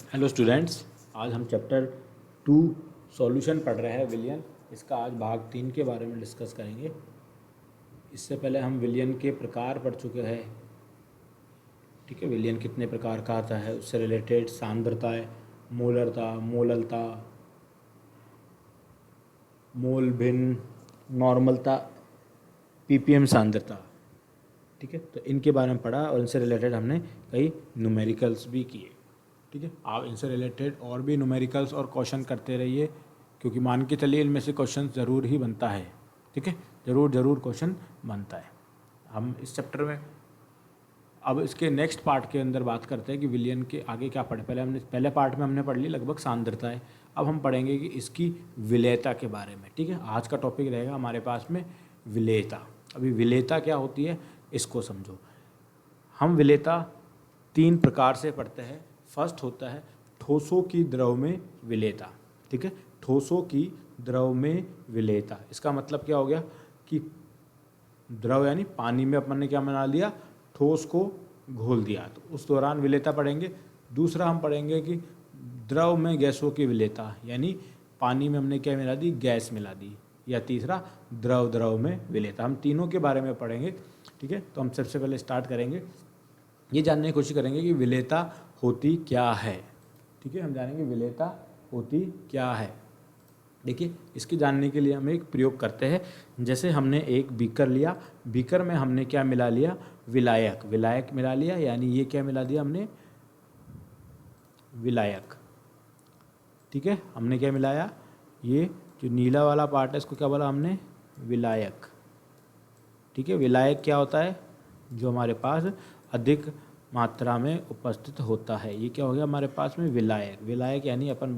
Hello students, आज हम chapter 2 solution पढ़ रहे हैं विलियन। इसका आज भाग 3 के बारे में डिस्कस करेंगे। इससे पहले हम विलियन के प्रकार पढ़ चुके हैं। ठीक है, विलियन कितने प्रकार का आता है, उससे रिलेटेड सांद्रता है, मोलरता, मोललता, मोल भिन्न, नॉर्मलता, पीपीएम सांद्रता। ठीक है, तो इनके बारे में पढ़ा और इनसे रिलेटेड हमने कई न्यूमेरिकल्स भी किए। ठीक है, आप इनसे रिलेटेड और भी न्यूमेरिकल्स और क्वेश्चन करते रहिए, क्योंकि मान के चलिए इनमें से क्वेश्चन ज़रूर ही बनता है। ठीक है, ज़रूर क्वेश्चन बनता है। हम इस चैप्टर में अब इसके नेक्स्ट पार्ट के अंदर बात करते हैं कि विलियन के आगे क्या पढ़े। पहले पार्ट में हमने पढ़ ली लगभग सांद्रता है। अब हम पढ़ेंगे कि इसकी विलेयता के बारे में। ठीक है, आज का टॉपिक रहेगा हमारे पास में विलेयता। अभी विलेयता क्या होती है इसको समझो। हम विलेयता 3 प्रकार से पढ़ते हैं। फर्स्ट होता है ठोसों की द्रव में विलेयता। ठीक है, ठोसों की द्रव में विलेयता, इसका मतलब क्या हो गया कि द्रव यानी पानी में अपन ने क्या बना लिया, ठोस को घोल दिया, तो उस दौरान विलेयता पढ़ेंगे। दूसरा हम पढ़ेंगे कि द्रव में गैसों की विलेयता, यानी पानी में हमने क्या मिला दी, गैस मिला दी। या तीसरा द्रव में विलेयता। हम तीनों के बारे में पढ़ेंगे। ठीक है, तो हम सबसे पहले स्टार्ट करेंगे, ये जानने की कोशिश करेंगे कि विलेयता होती क्या है। ठीक है, हम जानेंगे विलेयता होती क्या है। देखिए, इसके जानने के लिए हम एक प्रयोग करते हैं। जैसे हमने एक बीकर लिया, बीकर में हमने क्या मिला लिया, विलायक मिला लिया, यानी ये क्या मिला दिया हमने, विलायक। ठीक है, हमने क्या मिलाया, ये जो नीला वाला पार्ट है इसको क्या बोला हमने, विलायक। ठीक है, विलायक क्या होता है, जो हमारे पास अधिक मात्रा में उपस्थित होता है, ये क्या हो गया हमारे पास में विलायक। विलायक यानी अपन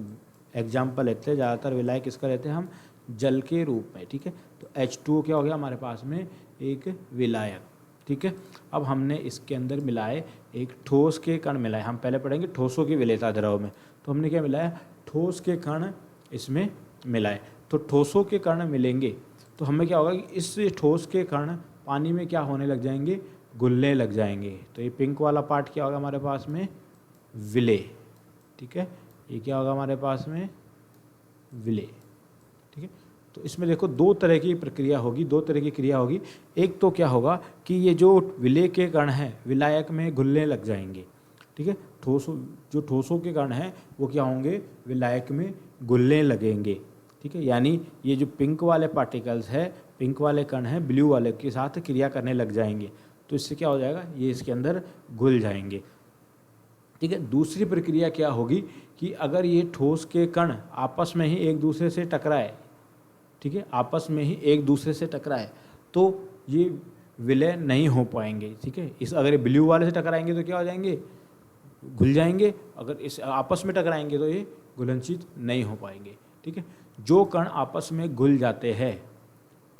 एग्जाम्पल लेते हैं, ज़्यादातर विलायक किसका लेते हैं हम, जल के रूप में। ठीक है, तो H2O क्या हो गया हमारे पास में, एक विलायक। ठीक है, अब हमने इसके अंदर मिलाए एक ठोस के कण मिलाए। हम पहले पढ़ेंगे ठोसों की विलेयता द्रव में, तो हमने क्या मिलाया, ठोस के कण इसमें मिलाए। तो ठोसों के कण मिलेंगे तो हमें क्या होगा कि इस ठोस के कण पानी में क्या होने लग जाएंगे, घुलने लग जाएंगे। तो ये पिंक वाला पार्ट क्या होगा हमारे पास में, विलेय। ठीक है, ये क्या होगा हमारे पास में, विलेय। ठीक है, तो इसमें देखो दो तरह की प्रक्रिया होगी, दो तरह की क्रिया होगी। एक तो क्या होगा कि ये जो विलेय के कण हैं विलायक में घुलने लग जाएंगे। ठीक है, ठोसों के कण हैं वो क्या होंगे, विलायक में घुलने लगेंगे। ठीक है, यानी ये जो पिंक वाले पार्टिकल्स है, पिंक वाले कण हैं ब्लू वाले के साथ क्रिया करने लग जाएंगे, तो इससे क्या हो जाएगा, ये इसके अंदर घुल जाएंगे। ठीक है, दूसरी प्रक्रिया क्या होगी कि अगर ये ठोस के कण आपस में ही एक दूसरे से टकराए, ठीक है, आपस में ही एक दूसरे से टकराए, तो ये विलय नहीं हो पाएंगे। ठीक है, इस अगर ये ब्लू वाले से टकराएंगे तो क्या हो जाएंगे, घुल जाएंगे। अगर इस आपस में टकराएंगे तो ये घुलनशील नहीं हो पाएंगे। ठीक है, जो कण आपस में घुल जाते हैं,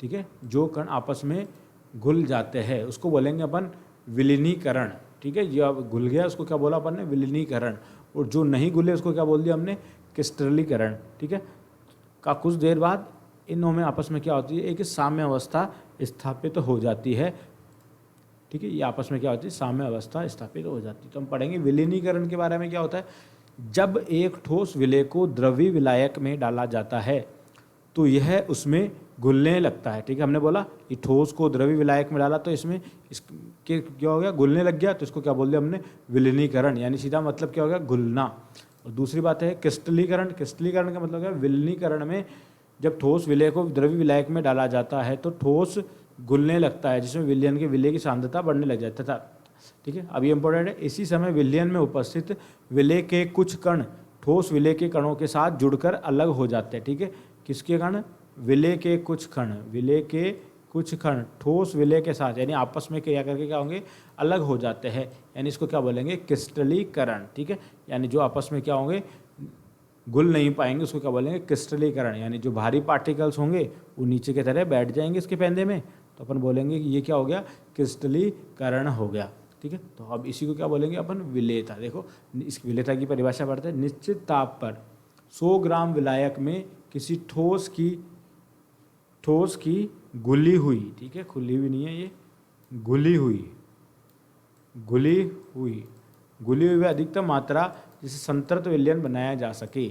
ठीक है, जो कण आपस में घुल जाते हैं उसको बोलेंगे अपन विलीनीकरण। ठीक है, जो अब घुल गया उसको क्या बोला अपन ने, विलीनीकरण। और जो नहीं घुले उसको क्या बोल दिया हमने, क्रिस्टलीकरण। ठीक है, का कुछ देर बाद इनों में आपस में क्या होती है, एक साम्य अवस्था स्थापित हो जाती है। ठीक है, ये आपस में क्या होती है, साम्य अवस्था स्थापित हो जाती है। तो हम पढ़ेंगे विलीनीकरण के बारे में। क्या होता है, जब एक ठोस विलेय को द्रवी विलायक में डाला जाता है तो यह उसमें घुलने लगता है। ठीक है, हमने बोला कि ठोस को द्रवी विलायक में डाला तो इसमें इसके क्या हो गया, घुलने लग गया, तो इसको क्या बोल दिया हमने, विलीनीकरण, यानी सीधा मतलब क्या हो गया, घुलना। और दूसरी बात है क्रिस्टलीकरण। क्रिस्टलीकरण का मतलब क्या है, विलीनीकरण में जब ठोस विलेय को द्रवी विलायक में डाला जाता है तो ठोस घुलने लगता है, जिसमें विलयन के विलेय की सांद्रता बढ़ने लग जाती है। ठीक है, अब ये इंपॉर्टेंट है। इसी समय विलयन में उपस्थित विलेय के कुछ कण ठोस विलेय के कणों के साथ जुड़कर अलग हो जाते हैं। ठीक है, किसके कण, विलेय के कुछ कण, विलेय के कुछ कण ठोस विलेय के साथ यानी आपस में क्रिया करके क्या होंगे, अलग हो जाते हैं, यानी इसको क्या बोलेंगे, क्रिस्टलीकरण। ठीक है, यानी जो आपस में क्या होंगे, घुल नहीं पाएंगे, उसको क्या बोलेंगे, क्रिस्टलीकरण। यानी जो भारी पार्टिकल्स होंगे वो नीचे की तरह बैठ जाएंगे इसके पेंदे में, तो अपन बोलेंगे कि ये क्या हो गया, क्रिस्टलीकरण हो गया। ठीक है, तो अब इसी को क्या बोलेंगे अपन, विलेयता। देखो इस विलेयता की परिभाषा पढ़ते हैं, निश्चित ताप पर 100 ग्राम विलायक में किसी ठोस की घुली हुई, ठीक है, खुली हुई नहीं है ये, घुली हुई अधिकतम मात्रा जिसे संतृप्त विलयन बनाया जा सके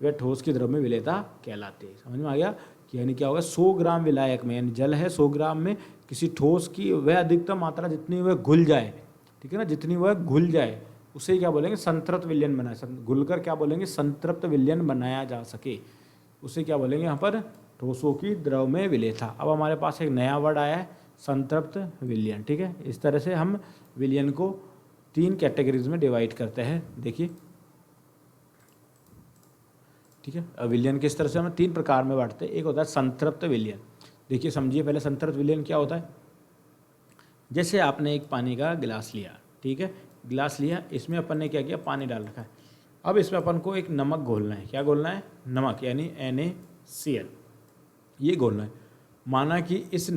वह ठोस की द्रव में विलेयता कहलाते हैं। समझ में आ गया कि यानी क्या होगा, 100 ग्राम विलायक में, यानी जल है 100 ग्राम में, किसी ठोस की वह अधिकतम मात्रा जितनी वह घुल जाए, ठीक है ना, जितनी वह घुल जाए उसे क्या बोलेंगे, संतृप्त विलयन बनाया, घुलकर क्या बोलेंगे, संतृप्त विलयन बनाया जा सके, उसे क्या बोलेंगे यहाँ पर, ठोसों की द्रव में विलेयता। अब हमारे पास एक नया वर्ड आया है, संतृप्त विलयन। ठीक है, इस तरह से हम विलयन को 3 कैटेगरीज में डिवाइड करते हैं। देखिए, ठीक है, विलयन किस तरह से हम 3 प्रकार में बांटते हैं। एक होता है संतृप्त विलयन। देखिए समझिए पहले संतृप्त विलयन क्या होता है। जैसे आपने एक पानी का गिलास लिया, ठीक है, गिलास लिया, इसमें अपन ने क्या किया, पानी डाल रखा है। अब इसमें अपन को एक नमक घोलना है। क्या घोलना है, नमक, यानी NaCl, ये घोलना है। माना कि इस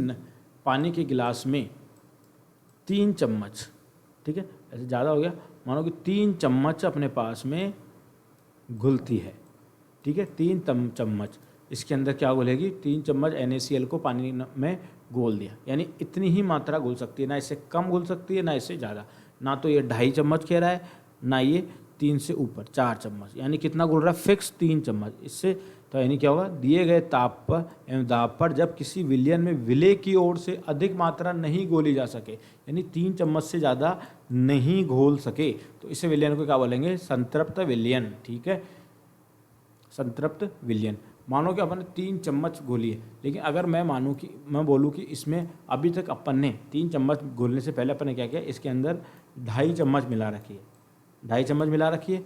पानी के गिलास में 3 चम्मच, ठीक है, ऐसे ज़्यादा हो गया, मानो कि 3 चम्मच अपने पास में घुलती है, ठीक है, 3 चम्मच इसके अंदर क्या घुलेगी, 3 चम्मच NaCl को पानी में घोल दिया, यानी इतनी ही मात्रा घुल सकती है, ना इससे कम घुल सकती है ना इससे ज़्यादा। ना तो ये 2.5 चम्मच कह रहा है, ना ये 3 से ऊपर 4 चम्मच, यानी कितना घुल रहा है, फिक्स 3 चम्मच। इससे तो यानी क्या होगा, दिए गए ताप पर एवं दाब पर जब किसी विलयन में विलेय की ओर से अधिक मात्रा नहीं घोली जा सके, यानी 3 चम्मच से ज़्यादा नहीं घोल सके, तो इसे विलयन को क्या बोलेंगे, संतृप्त विलयन। ठीक है, संतृप्त विलयन। मानो कि अपन ने 3 चम्मच घोली है, लेकिन अगर मैं बोलूँ कि इसमें अभी तक अपन ने 3 चम्मच घोलने से पहले अपन ने क्या किया, इसके अंदर 2.5 चम्मच मिला रखी है, 2.5 चम्मच मिला रखी है,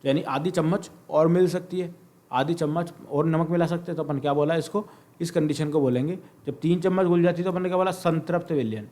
यानी आधी चम्मच और मिल सकती है, आधी चम्मच और नमक मिला सकते हैं, तो अपन क्या बोला इसको, इस कंडीशन को बोलेंगे, जब 3 चम्मच घुल जाती है तो अपन ने क्या बोला, संतृप्त विलयन।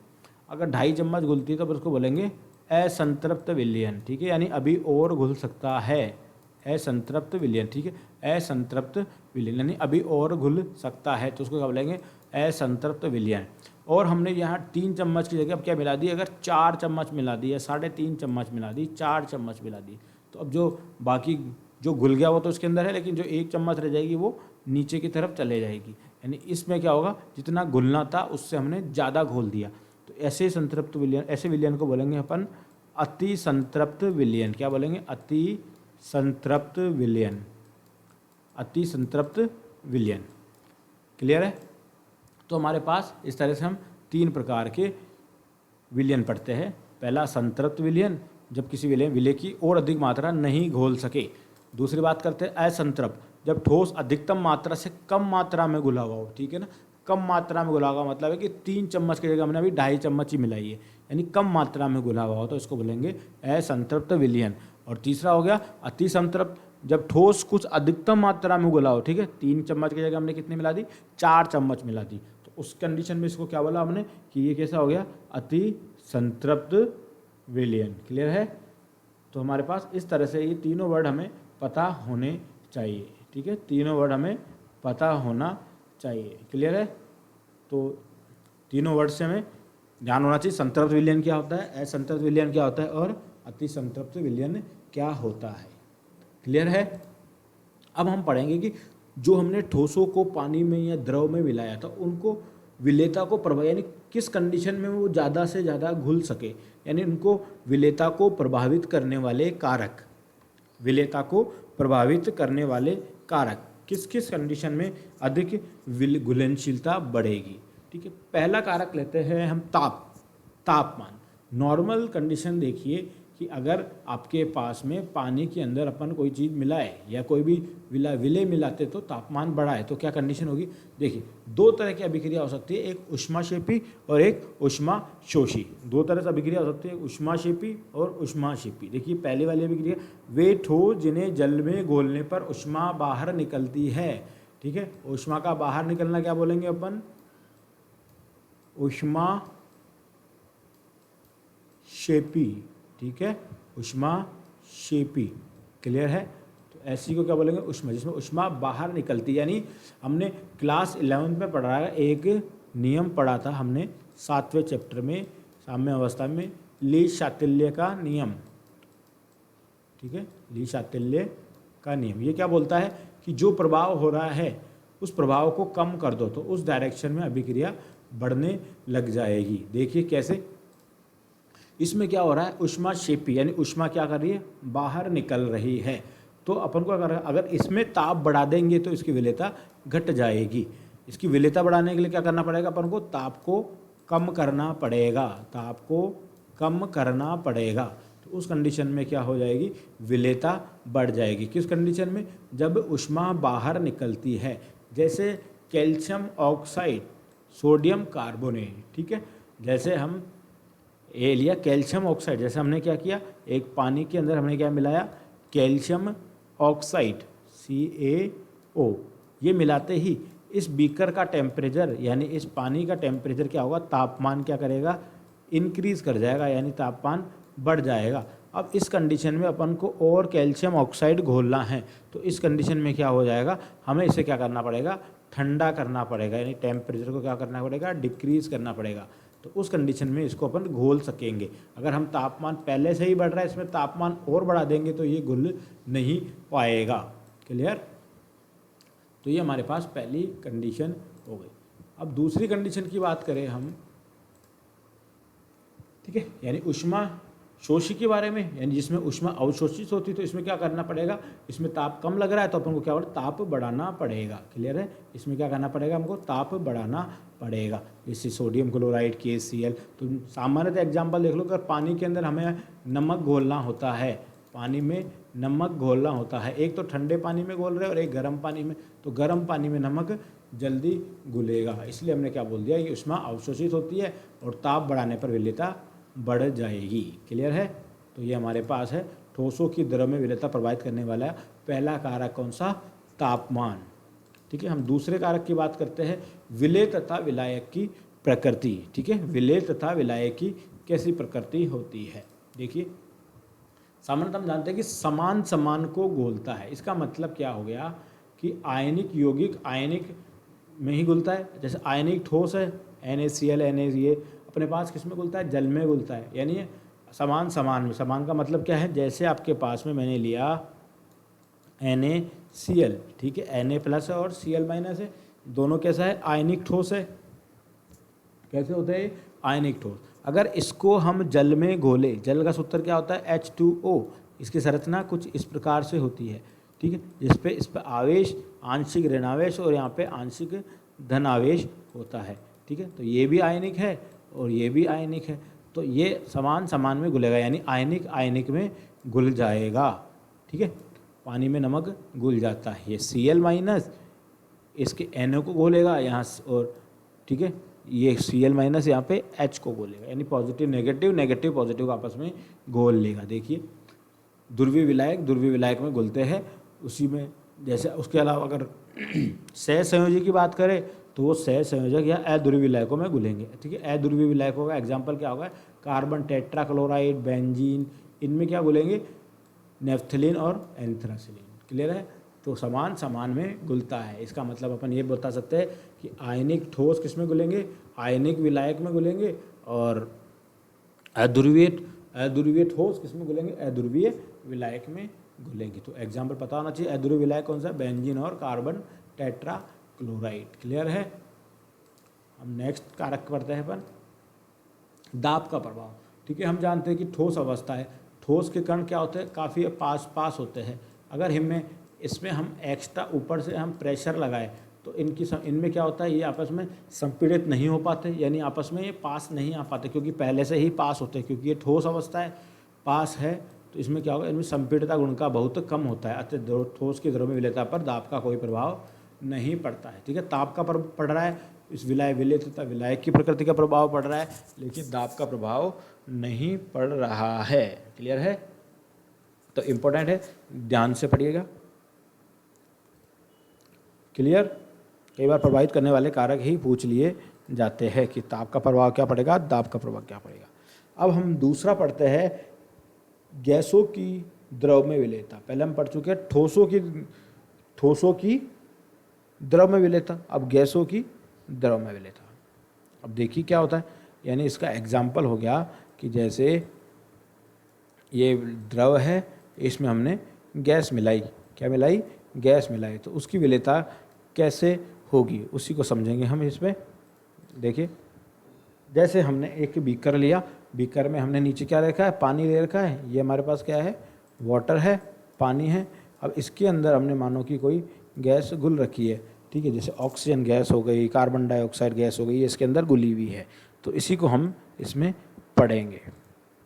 अगर 2.5 चम्मच घुलती है तो अपन उसको बोलेंगे असंतृप्त विलयन। ठीक है, यानी अभी और घुल सकता है, असंतृप्त विलयन। ठीक है, असंतृप्त विलयन यानी अभी और घुल सकता है, तो उसको क्या बोलेंगे, असंतृप्त विलयन। और हमने यहाँ 3 चम्मच की जगह अब क्या मिला दी, अगर 4 चम्मच मिला दी या 3.5 चम्मच मिला दी, 4 चम्मच मिला दी, तो अब जो बाकी जो घुल गया वो तो उसके अंदर है, लेकिन जो 1 चम्मच रह जाएगी वो नीचे की तरफ चले जाएगी, यानी इसमें क्या होगा, जितना घुलना था उससे हमने ज़्यादा घोल दिया। तो ऐसे संतृप्त विलयन, ऐसे विलयन को बोलेंगे अपन अति संतृप्त विलयन। क्या बोलेंगे, अति संतृप्त विलयन, अति संतृप्त विलयन। क्लियर है। तो हमारे पास इस तरह से हम 3 प्रकार के विलयन पढ़ते हैं। पहला संतृप्त विलयन, जब किसी विलय की और अधिक मात्रा नहीं घोल सके। दूसरी बात करते हैं असंतृप्त, जब ठोस अधिकतम मात्रा से कम मात्रा में घुला हुआ हो। ठीक है ना, कम मात्रा में घुला हुआ मतलब है कि 3 चम्मच की जगह हमने अभी 2.5 चम्मच ही मिलाई है, यानी कम मात्रा में घुला हुआ हो, तो इसको बोलेंगे असंतृप्त विलयन। और तीसरा हो गया अति संतृप्त, जब ठोस कुछ अधिकतम मात्रा में घुला हो। ठीक है, 3 चम्मच की जगह हमने कितनी मिला दी, 4 चम्मच मिला दी, तो उस कंडीशन में इसको क्या बोला हमने कि ये कैसा हो गया, अति संतृप्त विलयन। क्लियर है। तो हमारे पास इस तरह से ये तीनों वर्ड हमें पता होने चाहिए। ठीक है, तीनों वर्ड हमें पता होना चाहिए। क्लियर है। तो तीनों वर्ड से हमें ध्यान होना चाहिए, संतृप्त विलयन क्या होता है, असंतृप्त विलयन क्या होता है, और अति संतृप्त विलयन क्या होता है। क्लियर है। अब हम पढ़ेंगे कि जो हमने ठोसों को पानी में या द्रव में मिलाया था, उनको विलेयता को प्रभाव, यानी किस कंडीशन में वो ज़्यादा से ज़्यादा घुल सके, यानी उनको विलेयता को प्रभावित करने वाले कारक, विलेयता को प्रभावित करने वाले कारक किस किस कंडीशन में अधिक घुलनशीलता बढ़ेगी। ठीक है, पहला कारक लेते हैं हम तापमान। नॉर्मल कंडीशन देखिए कि अगर आपके पास में पानी के अंदर अपन कोई चीज़ मिलाए या कोई भी विलेय मिलाते तो तापमान बढ़ाए तो क्या कंडीशन होगी। देखिए, 2 तरह की अभिक्रिया हो सकती है, एक ऊष्माक्षेपी और एक ऊष्माशोषी। 2 तरह से अभिक्रिया हो सकती है, ऊष्माक्षेपी और ऊष्माक्षेपी। देखिए, पहले वाली अभिक्रिया, वे ठोस जिन्हें जल में घोलने पर ऊष्मा बाहर निकलती है। ठीक है, ऊष्मा का बाहर निकलना क्या बोलेंगे अपन, ऊष्माक्षेपी। ठीक है, ऊष्माक्षेपी। क्लियर है। तो ऐसी को क्या बोलेंगे, ऊष्मा, जिसमें ऊष्मा बाहर निकलती, यानी हमने क्लास 11 में पढ़ा है, एक नियम पढ़ा था हमने 7वें चैप्टर में साम्य अवस्था में, ली शातिल्य का नियम। ठीक है, ली शातिल्य का नियम ये क्या बोलता है कि जो प्रभाव हो रहा है उस प्रभाव को कम कर दो तो उस डायरेक्शन में अभिक्रिया बढ़ने लग जाएगी। देखिए कैसे, इसमें क्या हो रहा है, ऊष्माक्षेपी यानी ऊष्मा क्या कर रही है, बाहर निकल रही है। तो अपन को अगर इसमें ताप बढ़ा देंगे तो इसकी विलेयता घट जाएगी। इसकी विलेयता बढ़ाने के लिए क्या करना पड़ेगा, अपन को ताप को कम करना पड़ेगा, ताप को कम करना पड़ेगा। तो उस कंडीशन में क्या हो जाएगी, विलेयता बढ़ जाएगी। किस कंडीशन में, जब ऊष्मा बाहर निकलती है, जैसे कैल्शियम ऑक्साइड, सोडियम कार्बोनेट, ठीक है। जैसे हम ये लिया कैल्शियम ऑक्साइड, जैसे हमने क्या किया, एक पानी के अंदर हमने क्या मिलाया, कैल्शियम ऑक्साइड CaO, ये मिलाते ही इस बीकर का टेम्परेचर यानी इस पानी का टेम्परेचर क्या होगा, तापमान क्या करेगा, इंक्रीज कर जाएगा, यानी तापमान बढ़ जाएगा। अब इस कंडीशन में अपन को और कैल्शियम ऑक्साइड घोलना है, तो इस कंडीशन में क्या हो जाएगा, हमें इसे क्या करना पड़ेगा, ठंडा करना पड़ेगा, यानी टेम्परेचर को क्या करना पड़ेगा, डिक्रीज करना पड़ेगा। तो उस कंडीशन में इसको अपन घोल सकेंगे। अगर हम तापमान पहले से ही बढ़ रहा है, इसमें तापमान और बढ़ा देंगे तो ये घुल नहीं पाएगा। क्लियर। तो ये हमारे पास पहली कंडीशन हो गई। अब दूसरी कंडीशन की बात करें हम, ठीक है, यानी ऊष्मा शोषी के बारे में, यानी जिसमें ऊष्मा अवशोषित होती, तो इसमें क्या करना पड़ेगा, इसमें ताप कम लग रहा है तो अपन को क्या होगा, ताप बढ़ाना पड़ेगा। क्लियर है, इसमें क्या करना पड़ेगा, हमको ताप बढ़ाना पड़ेगा। जैसे सोडियम क्लोराइड KCl, तो सामान्यतः एग्जाम्पल देख लो, अगर पानी के अंदर हमें नमक घोलना होता है, पानी में नमक घोलना होता है, एक तो ठंडे पानी में घोल रहे हैं और एक गर्म पानी में, तो गर्म पानी में नमक जल्दी घुलेगा, इसलिए हमने क्या बोल दिया, ये ऊष्मा अवशोषित होती है और ताप बढ़ाने पर विलेयता बढ़ जाएगी। क्लियर है। तो ये हमारे पास है ठोसों की द्रव में विलेयता प्रभावित करने वाला पहला कारक कौन सा, तापमान। ठीक है, हम दूसरे कारक की बात करते हैं, विलेय तथा विलायक की प्रकृति। ठीक है, विलेय तथा विलायक की कैसी प्रकृति होती है। देखिए, सामान्यतः हम जानते हैं कि समान समान को घोलता है। इसका मतलब क्या हो गया कि आयनिक यौगिक आयनिक में ही घुलता है। जैसे आयनिक ठोस है NaCl Na, अपने पास किस में घुलता है, जल में घुलता है, यानी समान समान में। समान का मतलब क्या है, जैसे आपके पास में मैंने लिया NaCl, ठीक है, Na+ है और Cl- है, दोनों कैसा है, आयनिक ठोस है। कैसे होते हैं, आयनिक ठोस। अगर इसको हम जल में घोले, जल का सूत्र क्या होता है, H2O, इसकी संरचना कुछ इस प्रकार से होती है। ठीक है, इस पे आवेश आंशिक ऋणावेश और यहाँ पे आंशिक धनावेश होता है। ठीक है, तो ये भी आयनिक है और ये भी आयनिक है, तो ये समान समान में घुलेगा, यानी आयनिक आयनिक में घुल जाएगा। ठीक है, पानी में नमक घुल जाता है, ये Cl- इसके NO को घोलेगा यहाँ और, ठीक है, ये Cl- यहाँ पे H को घोलेगा, यानी पॉजिटिव नेगेटिव नेगेटिव पॉजिटिव को आपस में घोल लेगा। देखिए, ध्रुवीय विलायक में घुलते हैं उसी में। जैसे उसके अलावा अगर सहसंयोजी की बात करें तो वो सहसंयोजक या अध्रुवीय विलायकों में घुलेंगे। ठीक है, अध्रुवीय विलायकों का एग्जाम्पल क्या होगा, कार्बन टेट्राक्लोराइड, बेंजीन, इनमें क्या घुलेंगे, नेफ्थलीन और एंथ्रासिलीन। क्लियर है, तो समान समान में घुलता है। इसका मतलब अपन ये बता सकते हैं कि आयनिक ठोस किस में घुलेंगे, आयनिक विलायक में घुलेंगे, और अध्रुवीय ठोस किस में घुलेंगे, अध्रुवीय विलायक में घुलेंगे। तो एग्जाम्पल पता होना चाहिए, अध्रुवीय विलायक कौन सा, बेंजीन और कार्बन टेट्राक्लोराइड। क्लियर है। हम नेक्स्ट कारक पढ़ते हैं अपन, दाब का प्रभाव। ठीक है, हम जानते हैं कि ठोस अवस्था है, ठोस के कण क्या होते हैं, काफ़ी पास होते हैं। अगर इसमें हम एक्स्ट्रा ऊपर से हम प्रेशर लगाए तो इनमें क्या होता है, ये आपस में संपीड़ित नहीं हो पाते, यानी आपस में ये पास नहीं आ पाते, क्योंकि पहले से ही पास होते हैं, क्योंकि ये ठोस अवस्था है, पास है, तो इसमें क्या होगा, इनमें संपीड़ितता गुण का बहुत कम होता है। अतः ठोस की द्रव में विलेयता पर दाब का कोई प्रभाव नहीं पड़ता है। ठीक है, ताप का पड़ रहा है, इस विलेय तथा विलायक की प्रकृति का प्रभाव पड़ रहा है, लेकिन दाब का प्रभाव नहीं पड़ रहा है। क्लियर है, तो इम्पोर्टेंट है, ध्यान से पढ़िएगा। क्लियर, कई बार प्रभावित करने वाले कारक ही पूछ लिए जाते हैं कि ताप का प्रभाव क्या पड़ेगा, दाब का प्रभाव क्या पड़ेगा। अब हम दूसरा पढ़ते हैं, गैसों की द्रव में विलेयता। पहले हम पढ़ चुके हैं ठोसों की द्रव में विलेयता, अब गैसों की द्रव में विलेयता। अब देखिए क्या होता है, यानी इसका एग्जाम्पल हो गया कि जैसे ये द्रव है, इसमें हमने गैस मिलाई, क्या मिलाई, गैस मिलाई, तो उसकी विलेयता कैसे होगी उसी को समझेंगे हम इसमें। देखिए, जैसे हमने एक बीकर लिया, बीकर में हमने नीचे क्या रखा है, पानी ले रखा है, ये हमारे पास क्या है, वाटर है, पानी है। अब इसके अंदर हमने मानो कि कोई गैस घुल रखी है, ठीक है, जैसे ऑक्सीजन गैस हो गई, कार्बन डाइऑक्साइड गैस हो गई, ये इसके अंदर घुली हुई है। तो इसी को हम इसमें पढ़ेंगे।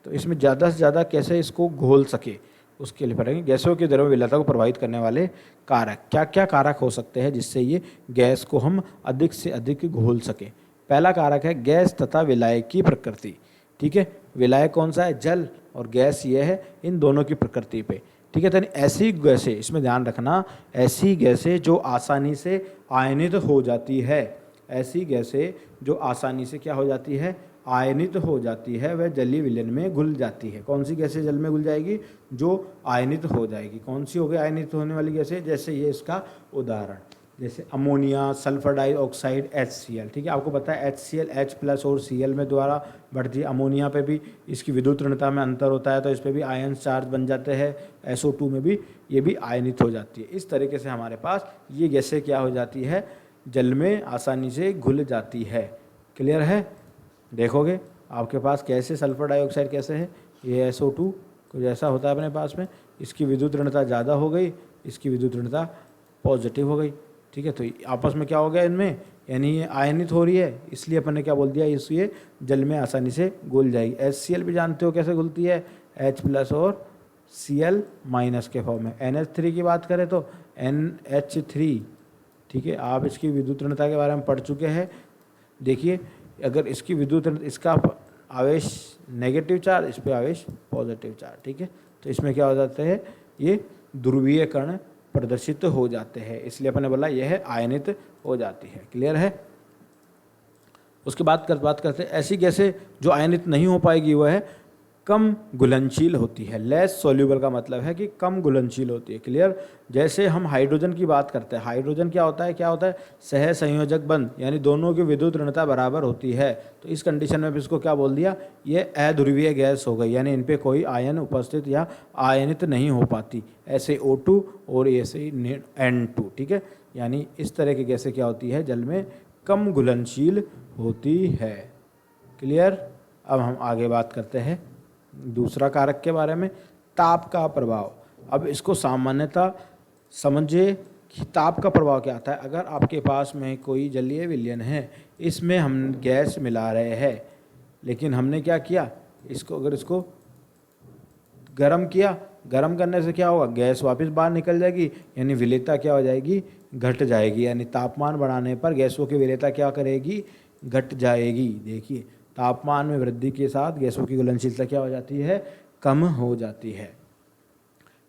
तो इसमें ज़्यादा से ज़्यादा कैसे इसको घोल सके उसके लिए पढ़ेंगे। गैसों की द्रव्यलीनता को प्रभावित करने वाले कारक, क्या क्या कारक हो सकते हैं जिससे ये गैस को हम अधिक से अधिक घोल सके। पहला कारक है गैस तथा विलायक की प्रकृति, ठीक है। विलायक कौन सा है, जल, और गैस ये है, इन दोनों की प्रकृति पे, ठीक है। तो ऐसी गैसें, इसमें ध्यान रखना, ऐसी गैसें जो आसानी से आयनित हो जाती है, ऐसी गैसें जो आसानी से क्या हो जाती है, आयनित हो जाती है, वह जलीय विलयन में घुल जाती है। कौन सी गैसें जल में घुल जाएगी, जो आयनित हो जाएगी। कौन सी हो गई आयनित होने वाली गैसें, जैसे ये इसका उदाहरण, जैसे अमोनिया, सल्फर डाइऑक्साइड, HCl, ठीक है। आपको पता है HCl H+ और Cl में द्वारा बढ़ती है। अमोनिया पे भी इसकी विद्युत ऋणता में अंतर होता है, तो इस पर भी आयन चार्ज बन जाते हैं। SO2 में भी ये भी आयनित हो जाती है। इस तरीके से हमारे पास ये गैसें क्या हो जाती है, जल में आसानी से घुल जाती है। क्लियर है। देखोगे आपके पास कैसे सल्फर डाइऑक्साइड कैसे है, ये SO2 कुछ ऐसा होता है अपने पास में, इसकी विद्युत ऋणता ज़्यादा हो गई, इसकी विद्युत ऋणता पॉजिटिव हो गई, ठीक है। तो आपस में क्या हो गया इनमें, यानी ये आयनित हो रही है, इसलिए अपन ने क्या बोल दिया, इसलिए जल में आसानी से घुल जाएगी। HCl भी जानते हो कैसे घुलती है, H+ और Cl- के फॉर्म में। NH3 की बात करें तो NH3, ठीक है। आप इसकी विद्युत ऋणता के बारे में पढ़ चुके हैं। देखिए अगर इसकी विद्युत, इसका आवेश नेगेटिव चार्ज, इस पर आवेश पॉजिटिव चार्ज, ठीक है। तो इसमें क्या हो जाता है, ये ध्रुवीय कण प्रदर्शित हो जाते हैं, इसलिए अपन ने बोला यह आयनित हो जाती है। क्लियर है। उसके बाद बात करते हैं ऐसी गैसें जो आयनित नहीं हो पाएगी, वह है कम घुलनशील होती है। लेस सॉल्यूबल का मतलब है कि कम घुलनशील होती है। क्लियर। जैसे हम हाइड्रोजन की बात करते हैं, हाइड्रोजन क्या होता है, सह संयोजक बंध, यानी दोनों की विद्युत ऋणता बराबर होती है। तो इस कंडीशन में भी इसको क्या बोल दिया, ये अध्रुवीय गैस हो गई, यानी इन पे कोई आयन उपस्थित या आयनित नहीं हो पाती। ऐसे O2 और ऐसे N2, ठीक है। यानी इस तरह की गैसें क्या होती है, जल में कम घुलनशील होती है। क्लियर। अब हम आगे बात करते हैं दूसरा कारक के बारे में, ताप का प्रभाव। अब इसको सामान्यतः समझे कि ताप का प्रभाव क्या आता है। अगर आपके पास में कोई जलीय विलयन है, इसमें हम गैस मिला रहे हैं, लेकिन हमने क्या किया, इसको अगर इसको गर्म किया, गर्म करने से क्या होगा, गैस वापस बाहर निकल जाएगी, यानी विलेयता क्या हो जाएगी, घट जाएगी। यानी तापमान बढ़ाने पर गैसों की विलेयता क्या करेगी, घट जाएगी। देखिए तापमान में वृद्धि के साथ गैसों की घुलनशीलता क्या हो जाती है, कम हो जाती है,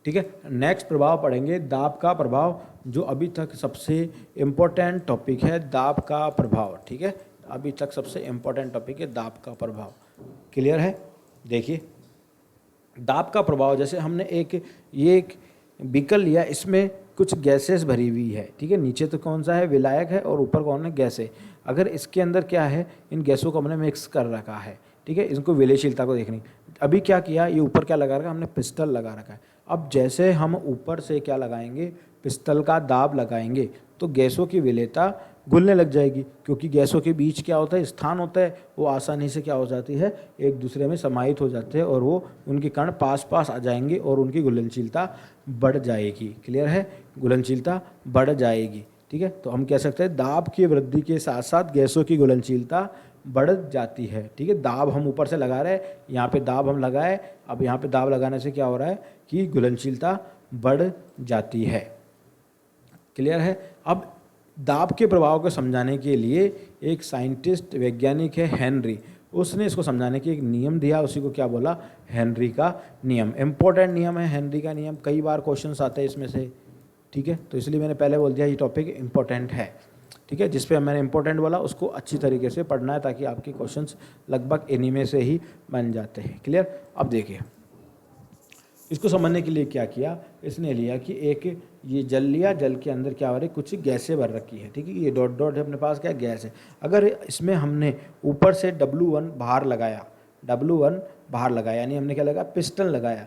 ठीक है। नेक्स्ट प्रभाव पढ़ेंगे दाब का प्रभाव, जो अभी तक सबसे इम्पोर्टेंट टॉपिक है, दाब का प्रभाव, ठीक है। अभी तक सबसे इम्पोर्टेंट टॉपिक है दाब का प्रभाव। क्लियर है। देखिए दाब का प्रभाव, जैसे हमने एक बीकर लिया, इसमें कुछ गैसेस भरी हुई है, ठीक है। नीचे तो कौन सा है, विलायक है, और ऊपर कौन है, गैस है। अगर इसके अंदर क्या है, इन गैसों को हमने मिक्स कर रखा है, ठीक है। इनको विलयशीलता को देखनी। अभी क्या किया, ये ऊपर क्या लगा रखा है, हमने पिस्टल लगा रखा है। अब जैसे हम ऊपर से क्या लगाएंगे, पिस्टल का दाब लगाएंगे, तो गैसों की विलेयता घुलने लग जाएगी, क्योंकि गैसों के बीच क्या होता है, स्थान होता है, वो आसानी से क्या हो जाती है, एक दूसरे में समाहित हो जाते हैं, और वो उनके कण पास पास आ जाएंगे और उनकी घुलनशीलता बढ़ जाएगी। क्लियर है। घुलनशीलता बढ़ जाएगी, ठीक है। तो हम कह सकते हैं दाब की वृद्धि के साथ साथ गैसों की घुलनशीलता बढ़ जाती है, ठीक है। दाब हम ऊपर से लगा रहे हैं, यहाँ पे दाब हम लगाए, अब यहाँ पे दाब लगाने से क्या हो रहा है कि घुलनशीलता बढ़ जाती है। क्लियर है। अब दाब के प्रभाव को समझाने के लिए एक साइंटिस्ट, वैज्ञानिक है हेनरी, उसने इसको समझाने के एक नियम दिया, उसी को क्या बोला, हेनरी का नियम। इम्पोर्टेंट नियम है हेनरी का नियम, कई बार क्वेश्चंस आते हैं इसमें से, ठीक है। तो इसलिए मैंने पहले बोल दिया ये टॉपिक इम्पोर्टेंट है, ठीक है। जिस पे मैंने इम्पोर्टेंट बोला उसको अच्छी तरीके से पढ़ना है, ताकि आपके क्वेश्चंस लगभग इन्हीं में से ही बन जाते हैं। क्लियर। अब देखिए इसको समझने के लिए क्या किया, इसने लिया कि एक ये जल लिया, जल के अंदर क्या हो रहा है, कुछ गैसें भर रखी है, ठीक है। ये डॉट डॉट अपने पास क्या गैस है। अगर इसमें हमने ऊपर से W1 बाहर लगाया, W1 बाहर लगाया, यानी हमने क्या लगाया, पिस्टन लगाया,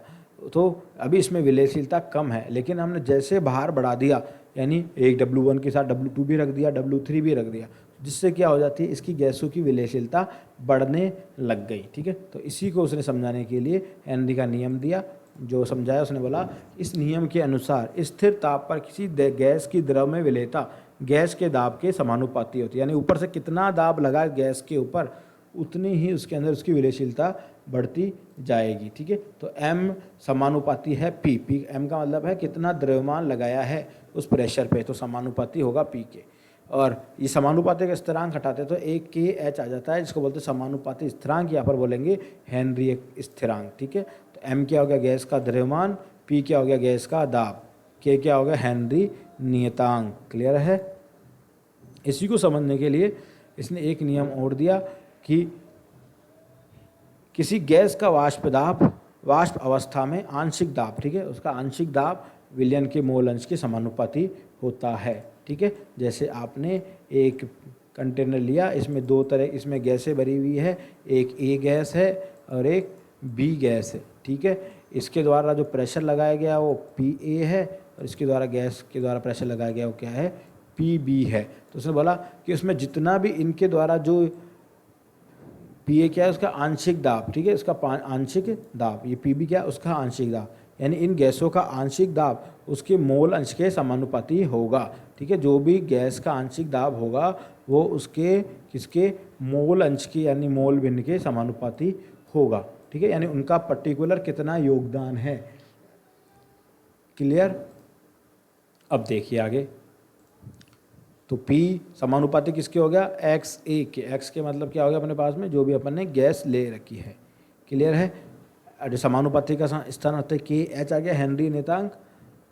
तो अभी इसमें विलयशीलता कम है। लेकिन हमने जैसे बाहर बढ़ा दिया, यानी एक W1 के साथ W2 भी रख दिया, W3 भी रख दिया, जिससे क्या हो जाती है, इसकी गैसों की विलयशीलता बढ़ने लग गई। ठीक है, तो इसी को उसने समझाने के लिए हेनरी का नियम दिया। जो समझाया उसने बोला, इस नियम के अनुसार स्थिर ताप पर किसी गैस की द्रव में विलेयता गैस के दाब के समानुपाती होती है। यानी ऊपर से कितना दाब लगा गैस के ऊपर, उतनी ही उसके अंदर उसकी विलयशीलता बढ़ती जाएगी। ठीक है, तो m समानुपाती है p। m का मतलब है कितना द्रव्यमान लगाया है उस प्रेशर पे, तो समानुपाती होगा p के। और ये समानुपाती का स्थिरांक हटाते तो एक के एच आ जाता है, जिसको बोलते हैं समानुपाती स्थिरांक, यहाँ पर बोलेंगे हेनरी स्थिरांक। ठीक है, तो m क्या हो गया, गैस का द्रव्यमान, p क्या हो गया, गैस का दाब, k क्या हो गया, हेनरी नियतांक। क्लियर है। इसी को समझने के लिए इसने एक नियम और दिया कि किसी गैस का वाष्प अवस्था में आंशिक दाब, ठीक है, उसका आंशिक दाब विलयन के मोल अंश के समानुपाती होता है। ठीक है, जैसे आपने एक कंटेनर लिया, इसमें दो तरह, इसमें गैसें भरी हुई है, एक ए गैस है और एक बी गैस है। ठीक है, इसके द्वारा जो प्रेशर लगाया गया वो पी ए है और इसके द्वारा गैस के द्वारा प्रेशर लगाया गया वो क्या है, पी बी है। तो उसने बोला कि उसमें जितना भी इनके द्वारा जो पी ए क्या है, उसका आंशिक दाब, ठीक है, उसका आंशिक दाब, ये पी बी क्या है, उसका आंशिक दाब, यानी इन गैसों का आंशिक दाब उसके मोल अंश के समानुपाती होगा। ठीक है, जो भी गैस का आंशिक दाब होगा वो उसके किसके, मोल अंश के यानी मोल भिन्न के समानुपाती होगा। ठीक है, यानी उनका पर्टिकुलर कितना योगदान है। क्लियर। अब देखिए आगे, तो P समानुपाती किसके हो गया, एक्स ए के। एक्स के मतलब क्या हो गया, अपने पास में जो भी अपन ने गैस ले रखी है। क्लियर है। समानुपाती का स्थान होता है के एच आ गया, हेनरी नियतांक,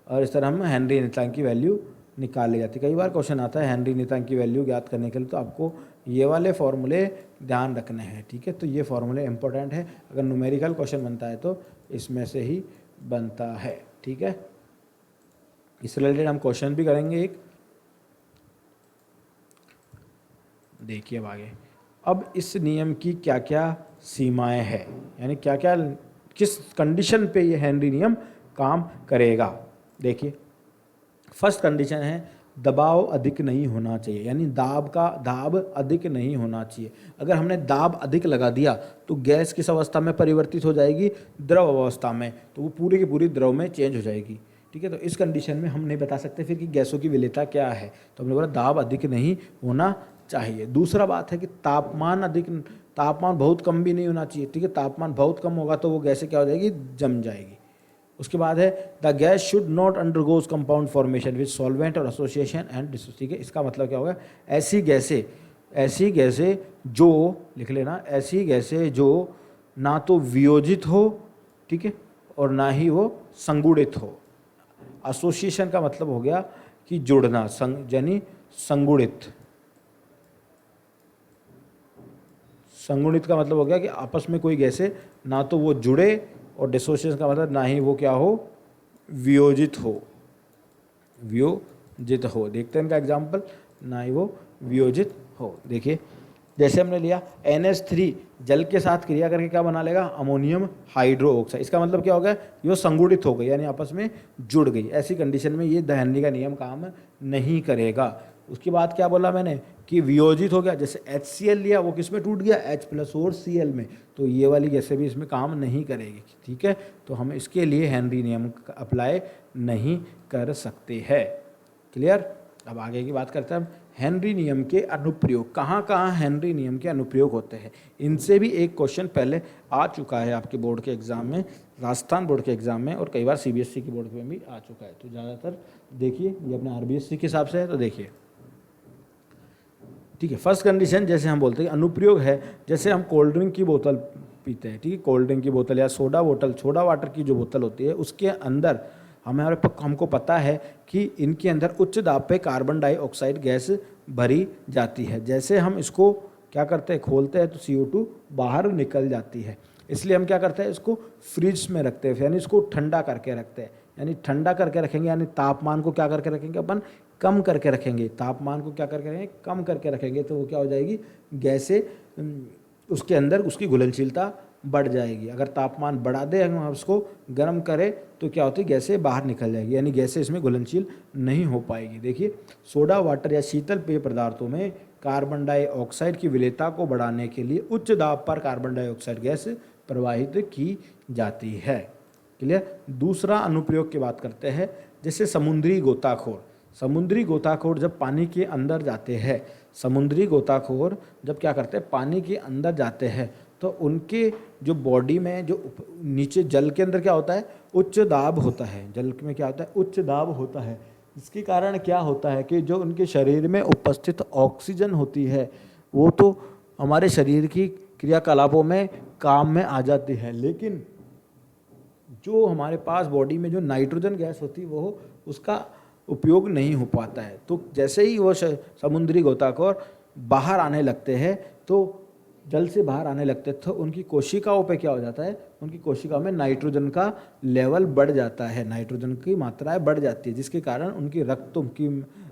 और इस तरह हम हेनरी नियतांक की वैल्यू निकाल ली जाती है। कई बार क्वेश्चन आता है हेनरी नियतांक की वैल्यू ज्ञात करने के लिए, तो आपको ये वाले फॉर्मूले ध्यान रखने हैं। ठीक है, तो ये फॉर्मूले इंपॉर्टेंट है, अगर न्यूमेरिकल क्वेश्चन बनता है तो इसमें से ही बनता है। ठीक है, इस रिलेटेड हम क्वेश्चन भी करेंगे एक। देखिए अब आगे, अब इस नियम की क्या क्या सीमाएं हैं, यानी क्या क्या किस कंडीशन पे ये हेनरी नियम काम करेगा। देखिए, फर्स्ट कंडीशन है दबाव अधिक नहीं होना चाहिए, यानी दाब अधिक नहीं होना चाहिए। अगर हमने दाब अधिक लगा दिया तो गैस किस अवस्था में परिवर्तित हो जाएगी, द्रव अवस्था में, तो वो पूरी की पूरी द्रव में चेंज हो जाएगी। ठीक है, तो इस कंडीशन में हम नहीं बता सकते फिर कि गैसों की विलेयता क्या है, तो हमने बोला दाब अधिक नहीं होना चाहिए। दूसरा बात है कि तापमान बहुत कम भी नहीं होना चाहिए। ठीक है, तापमान बहुत कम होगा तो वो गैसें क्या हो जाएगी, जम जाएगी। उसके बाद है the gas should not undergoes compound formation with solvent और एसोसिएशन एंड डिसोसिएशन। ठीक है, इसका मतलब क्या होगा, ऐसी गैसें जो, लिख लेना, ऐसी गैसें जो ना तो वियोजित हो, ठीक है, और ना ही वो संगुणित हो। एसोसिएशन का मतलब हो गया कि जुड़ना, यानी संगुणित। संगुणित का मतलब हो गया कि आपस में कोई गैसें ना तो वो जुड़े, और डिसोसिएशन का मतलब ना ही वो क्या हो, वियोजित हो। देखते हैं इनका एग्जाम्पल, ना ही वो वियोजित हो। देखिए, जैसे हमने लिया NH3 जल के साथ क्रिया करके क्या बना लेगा, अमोनियम हाइड्रोक्साइड। इसका मतलब क्या हो गया, ये संगुणित हो गई, यानी आपस में जुड़ गई। ऐसी कंडीशन में ये हेनरी का नियम काम नहीं करेगा। उसके बाद क्या बोला मैंने कि वियोजित हो गया, जैसे HCl लिया, वो किस में टूट गया, H+ और Cl में, तो ये वाली गैसें भी इसमें काम नहीं करेगी। ठीक है, तो हम इसके लिए हेनरी नियम अप्लाई नहीं कर सकते हैं। क्लियर। अब आगे की बात करते हैं, हेनरी नियम के अनुप्रयोग, कहाँ कहाँ हेनरी नियम के अनुप्रयोग होते हैं। इनसे भी एक क्वेश्चन पहले आ चुका है आपके बोर्ड के एग्जाम में, राजस्थान बोर्ड के एग्जाम में, और कई बार CBSE की बोर्ड में भी आ चुका है। तो ज़्यादातर देखिए, ये अपने RBSE के हिसाब से है, तो देखिए। ठीक है, फर्स्ट कंडीशन जैसे हम बोलते हैं अनुप्रयोग है, जैसे हम कोल्ड ड्रिंक की बोतल पीते हैं, ठीक है, कोल्ड ड्रिंक की बोतल या सोडा वाटर की जो बोतल होती है, उसके अंदर हमको पता है कि इनके अंदर उच्च दाब पे कार्बन डाइऑक्साइड गैस भरी जाती है। जैसे हम इसको क्या करते हैं, खोलते हैं तो CO2 बाहर निकल जाती है। इसलिए हम क्या करते हैं, इसको फ्रिज में रखते हैं, यानी इसको ठंडा करके रखते हैं। यानी ठंडा करके रखेंगे, यानी तापमान को क्या करके रखेंगे, अपन कम करके रखेंगे। तापमान को क्या करके रखेंगे, कम करके रखेंगे, तो वो क्या हो जाएगी, गैसें उसके अंदर उसकी घुलनशीलता बढ़ जाएगी। अगर तापमान बढ़ा दे, हम उसको गर्म करें, तो क्या होती है, गैसें बाहर निकल जाएगी, यानी गैसें इसमें घुलनशील नहीं हो पाएगी। देखिए, सोडा वाटर या शीतल पेय पदार्थों में कार्बन डाइऑक्साइड की विलेयता को बढ़ाने के लिए उच्च दाब पर कार्बन डाइऑक्साइड गैस प्रवाहित की जाती है। क्लियर। दूसरा अनुप्रयोग की बात करते हैं, जैसे समुद्री गोताखोर। समुद्री गोताखोर जब पानी के अंदर जाते हैं, समुद्री गोताखोर जब क्या करते हैं, पानी के अंदर जाते हैं, तो उनके जो बॉडी में जो नीचे जल के अंदर क्या होता है, उच्च दाब होता है। जल में क्या होता है, उच्च दाब होता है। इसके कारण क्या होता है कि जो उनके शरीर में उपस्थित ऑक्सीजन होती है वो तो हमारे शरीर की क्रियाकलापों में काम में आ जाती है, लेकिन जो हमारे पास बॉडी में जो नाइट्रोजन गैस होती है वो उसका उपयोग नहीं हो पाता है। तो जैसे ही वो समुद्री गोताखोर बाहर आने लगते हैं, तो जल से बाहर आने लगते तो उनकी कोशिकाओं पे क्या हो जाता है, उनकी कोशिकाओं में नाइट्रोजन का लेवल बढ़ जाता है, नाइट्रोजन की मात्राएं बढ़ जाती है, जिसके कारण उनकी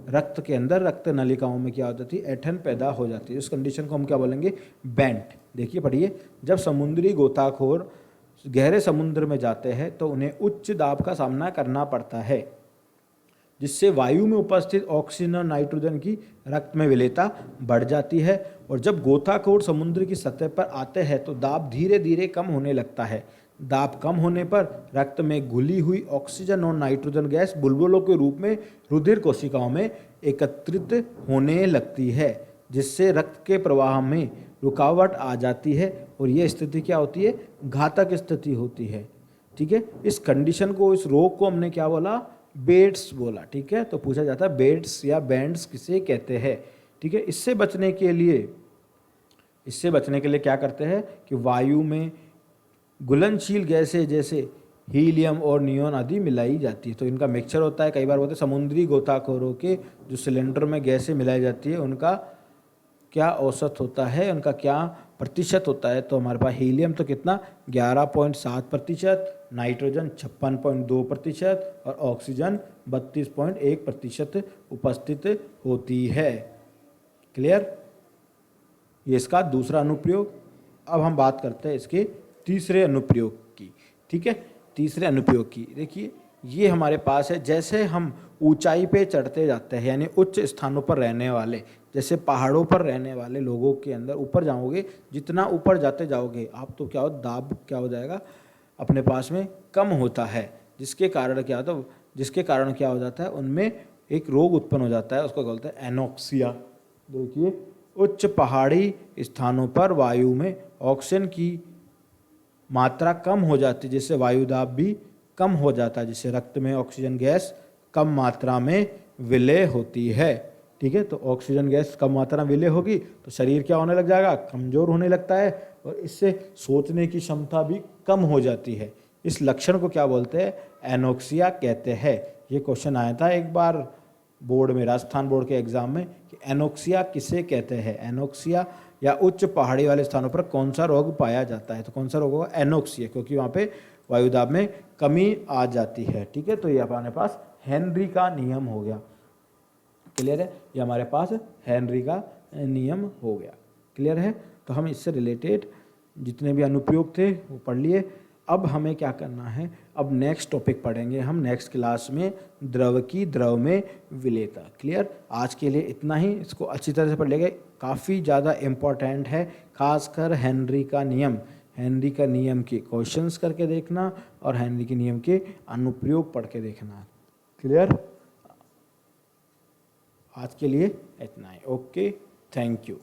रक्त के अंदर रक्त नलिकाओं में क्या हो जाती है, ऐंठन पैदा हो जाती है। इस कंडीशन को हम क्या बोलेंगे, बेंट। देखिए पढ़िए, जब समुद्री गोताखोर गहरे समुद्र में जाते हैं तो उन्हें उच्च दाब का सामना करना पड़ता है, जिससे वायु में उपस्थित ऑक्सीजन और नाइट्रोजन की रक्त में विलेयता बढ़ जाती है। और जब गोताखोर समुद्र की सतह पर आते हैं तो दाब धीरे धीरे कम होने लगता है। दाब कम होने पर रक्त में घुली हुई ऑक्सीजन और नाइट्रोजन गैस बुलबुलों के रूप में रुधिर कोशिकाओं में एकत्रित होने लगती है, जिससे रक्त के प्रवाह में रुकावट आ जाती है और यह स्थिति क्या होती है, घातक स्थिति होती है। ठीक है, इस कंडीशन को, इस रोग को हमने क्या बोला, बेट्स बोला। ठीक है, तो पूछा जाता है बेट्स या बैंड्स किसे कहते हैं। ठीक है, इससे बचने के लिए क्या करते हैं कि वायु में घुलनशील गैसें जैसे हीलियम और नियोन आदि मिलाई जाती है, तो इनका मिक्सचर होता है। कई बार बोलते हैं समुद्री गोताखोरों के जो सिलेंडर में गैसें मिलाई जाती है उनका क्या औसत होता है, उनका क्या प्रतिशत होता है, तो हमारे पास हीलियम तो कितना 11.7%, नाइट्रोजन 56.2% और ऑक्सीजन 32.1% उपस्थित होती है। क्लियर, ये इसका दूसरा अनुप्रयोग। अब हम बात करते हैं इसके तीसरे अनुप्रयोग की। ठीक है, तीसरे अनुप्रयोग की देखिए, ये हमारे पास है, जैसे हम ऊंचाई पे चढ़ते जाते हैं, यानी उच्च स्थानों पर रहने वाले, जैसे पहाड़ों पर रहने वाले लोगों के अंदर ऊपर जाओगे, जितना ऊपर जाते जाओगे आप तो क्या हो, दाब क्या हो जाएगा, अपने पास में कम होता है, जिसके कारण क्या हो जाता है, उनमें एक रोग उत्पन्न हो जाता है, उसको बोलते हैं एनोक्सिया। देखिए, उच्च पहाड़ी स्थानों पर वायु में ऑक्सीजन की मात्रा कम हो जाती है, जिससे वायु दाब भी कम हो जाता है, जिससे रक्त में ऑक्सीजन गैस कम मात्रा में विलय होती है। ठीक है, तो ऑक्सीजन गैस कम मात्रा में विलय होगी तो शरीर क्या होने लग जाएगा, कमजोर होने लगता है, और इससे सोचने की क्षमता भी कम हो जाती है। इस लक्षण को क्या बोलते हैं, एनोक्सिया कहते हैं। ये क्वेश्चन आया था एक बार बोर्ड में, राजस्थान बोर्ड के एग्जाम में, कि एनोक्सिया किसे कहते हैं, एनोक्सिया या उच्च पहाड़ी वाले स्थानों पर कौन सा रोग पाया जाता है, तो कौन सा रोग होगा, एनोक्सिया, क्योंकि वहाँ पे वायुदाब में कमी आ जाती है। ठीक है, तो ये हमारे पास हेनरी का नियम हो गया। क्लियर है, ये हमारे पास हेनरी का नियम हो गया। क्लियर है, तो हम इससे रिलेटेड जितने भी अनुप्रयोग थे वो पढ़ लिए। अब हमें क्या करना है, अब नेक्स्ट टॉपिक पढ़ेंगे हम नेक्स्ट क्लास में, द्रव की द्रव में विलेयता। क्लियर, आज के लिए इतना ही, इसको अच्छी तरह से पढ़ लेंगे, काफ़ी ज़्यादा इम्पोर्टेंट है, खासकर हेनरी का नियम, हेनरी का नियम के क्वेश्चंस करके देखना और हेनरी के नियम के अनुप्रयोग पढ़ के देखना। क्लियर, आज के लिए इतना ही। Okay, thank you.